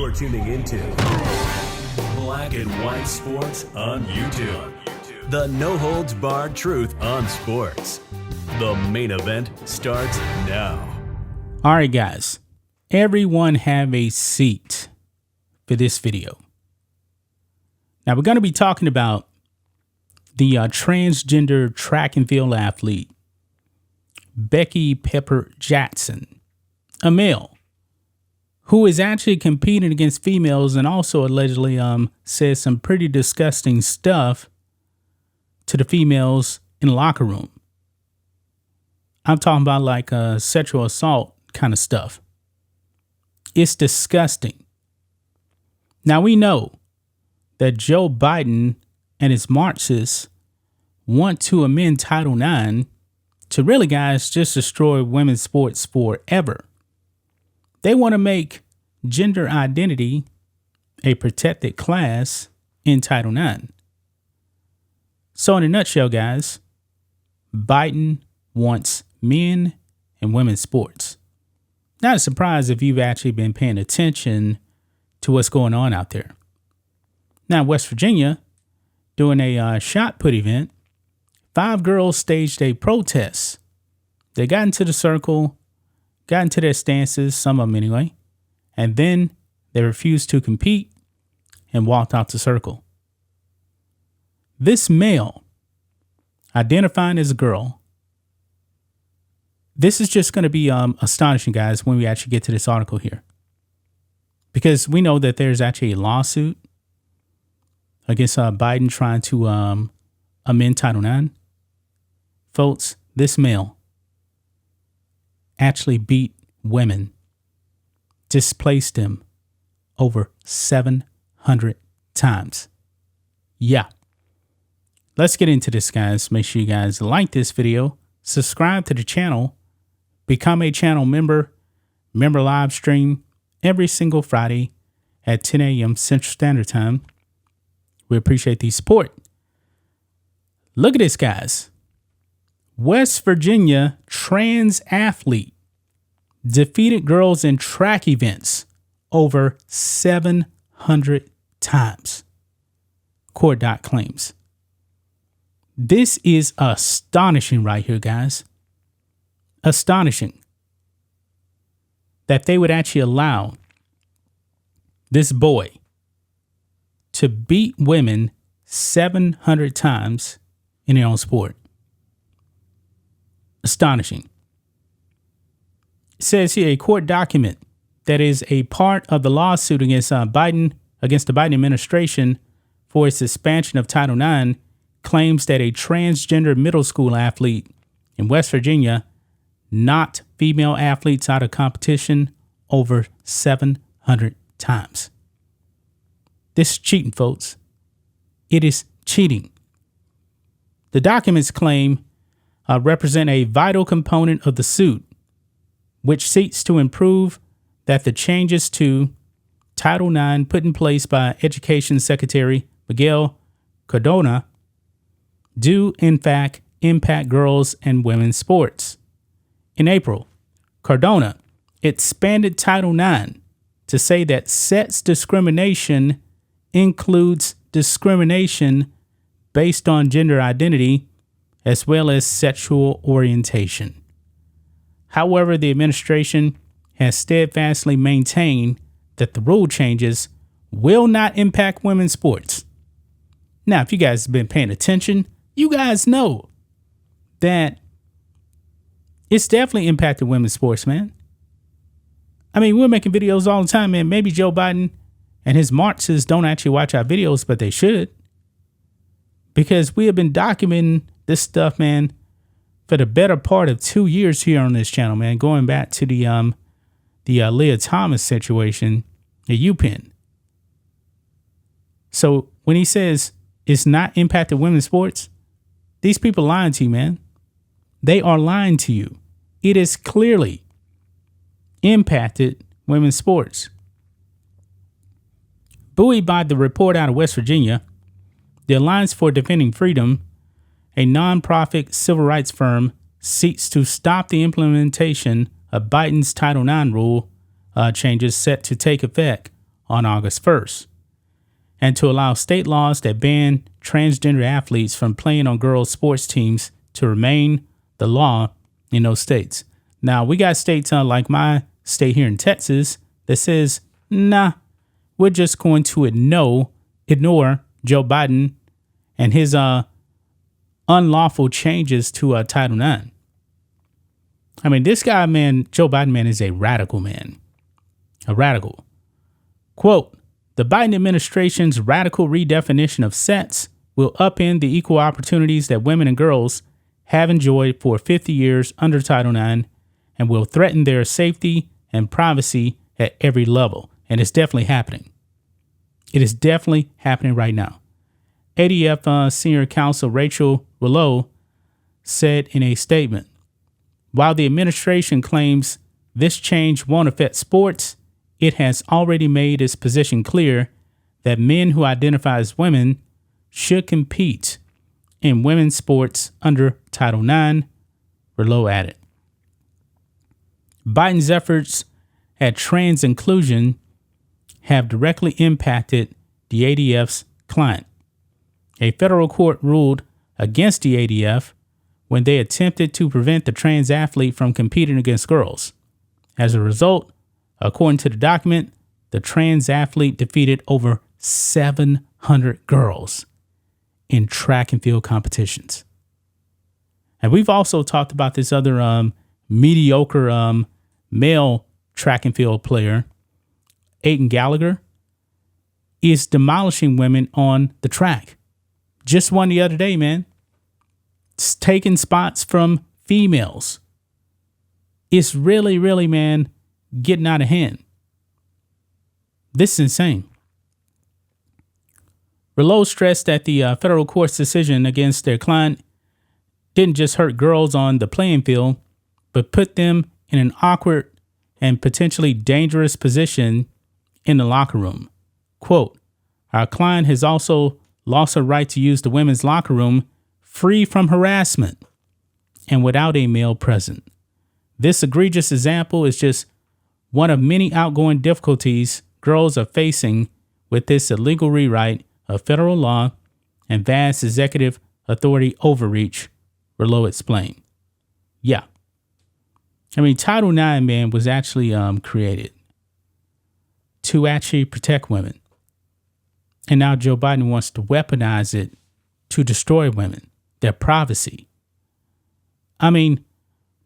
You're tuning into Black and White Sports on YouTube. The no-holds-barred truth on sports. The main event starts now. All right, guys. Everyone have a seat for this video. Now, we're going to be talking about the transgender track and field athlete, Becky Pepper Jackson, a male who is actually competing against females and also allegedly said some pretty disgusting stuff to the females in the locker room. I'm talking about like sexual assault kind of stuff. It's disgusting. Now we know that Joe Biden and his Marxists want to amend Title IX to really, guys, just destroy women's sports forever. They want to make gender identity a protected class in Title IX. So in a nutshell, guys, Biden wants men and women's sports. Not a surprise if you've actually been paying attention to what's going on out there. Now, West Virginia, doing a shot put event, 5 girls staged a protest. They got into the circle, got into their stances, some of them anyway, and then they refused to compete and walked out the circle. This male, identifying as a girl, this is just going to be astonishing, guys, when we actually get to this article here. Because we know that there's actually a lawsuit against Biden trying to amend Title IX. Folks, this male actually beat women, displaced them over 700 times. Yeah. Let's get into this, guys. Make sure you guys like this video, subscribe to the channel, become a channel member live stream every single Friday at 10 a.m. Central Standard Time. We appreciate the support. Look at this, guys. West Virginia trans athlete defeated girls in track events over 700 times. Court doc claims. This is astonishing right here, guys. Astonishing that they would actually allow this boy to beat women 700 times in their own sport. Astonishing. It says here a court document that is a part of the lawsuit against the Biden administration for its expansion of Title IX claims that a transgender middle school athlete in West Virginia knocked female athletes out of competition over 700 times. This is cheating, folks. It is cheating. The documents claim represent a vital component of the suit, which seeks to improve that the changes to Title IX put in place by Education Secretary Miguel Cardona do, in fact, impact girls and women's sports. In April, Cardona expanded Title IX to say that sex discrimination includes discrimination based on gender identity as well as sexual orientation. However, the administration has steadfastly maintained that the rule changes will not impact women's sports. Now, if you guys have been paying attention, you guys know that it's definitely impacted women's sports, man. I mean, we're making videos all the time, man. Maybe Joe Biden and his Marxists don't actually watch our videos, but they should. Because we have been documenting this stuff, man, for the better part of 2 years here on this channel, man, going back to the Leah Thomas situation at UPenn. So when he says it's not impacted women's sports, these people lying to you, man. They are lying to you. It is clearly impacted women's sports. Buoyed by the report out of West Virginia, the Alliance for Defending Freedom, a nonprofit civil rights firm, seeks to stop the implementation of Biden's Title IX rule changes set to take effect on August 1st, and to allow state laws that ban transgender athletes from playing on girls' sports teams to remain the law in those states. Now, we got states like my state here in Texas that says, nah, we're just going to ignore Joe Biden and his unlawful changes to Title IX. I mean, this guy, man, Joe Biden, man, is a radical man. A radical. Quote, the Biden administration's radical redefinition of sex will upend the equal opportunities that women and girls have enjoyed for 50 years under Title IX and will threaten their safety and privacy at every level. And it's definitely happening. It is definitely happening right now. ADF Senior Counsel Rachel Willow said in a statement, while the administration claims this change won't affect sports, it has already made its position clear that men who identify as women should compete in women's sports under Title IX, Willow added. Biden's efforts at trans inclusion have directly impacted the ADF's client. A federal court ruled against the ADF when they attempted to prevent the trans athlete from competing against girls. As a result, according to the document, the trans athlete defeated over 700 girls in track and field competitions. And we've also talked about this other mediocre male track and field player, Aidan Gallagher, is demolishing women on the track. Just won the other day, man. It's taking spots from females. It's really, really, man, getting out of hand. This is insane. Rouleau stressed that the federal court's decision against their client didn't just hurt girls on the playing field, but put them in an awkward and potentially dangerous position in the locker room. Quote, our client has also lost her right to use the women's locker room free from harassment and without a male present. This egregious example is just one of many outgoing difficulties girls are facing with this illegal rewrite of federal law and vast executive authority overreach, Rouleau explained. Yeah. I mean, Title IX, man, was actually created to actually protect women. And now Joe Biden wants to weaponize it to destroy women, their privacy. I mean,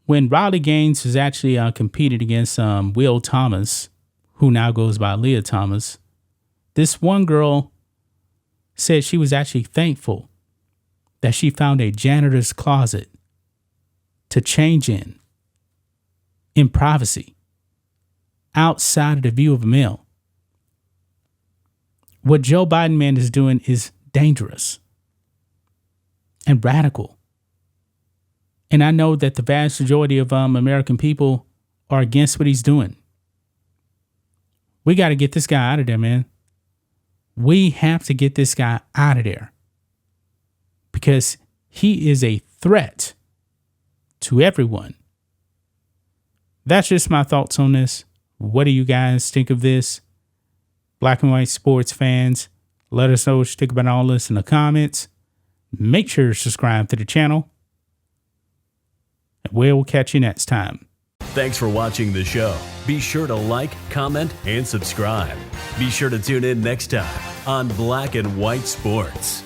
when Riley Gaines was actually competed against Will Thomas, who now goes by Leah Thomas, this one girl said she was actually thankful that she found a janitor's closet to change in privacy, outside of the view of a male. What Joe Biden, man, is doing is dangerous and radical. And I know that the vast majority of American people are against what he's doing. We got to get this guy out of there, man. We have to get this guy out of there because he is a threat to everyone. That's just my thoughts on this. What do you guys think of this? Black and white sports fans, let us know what you think about all this in the comments. Make sure to subscribe to the channel. And we'll catch you next time. Thanks for watching the show. Be sure to like, comment, and subscribe. Be sure to tune in next time on Black and White Sports.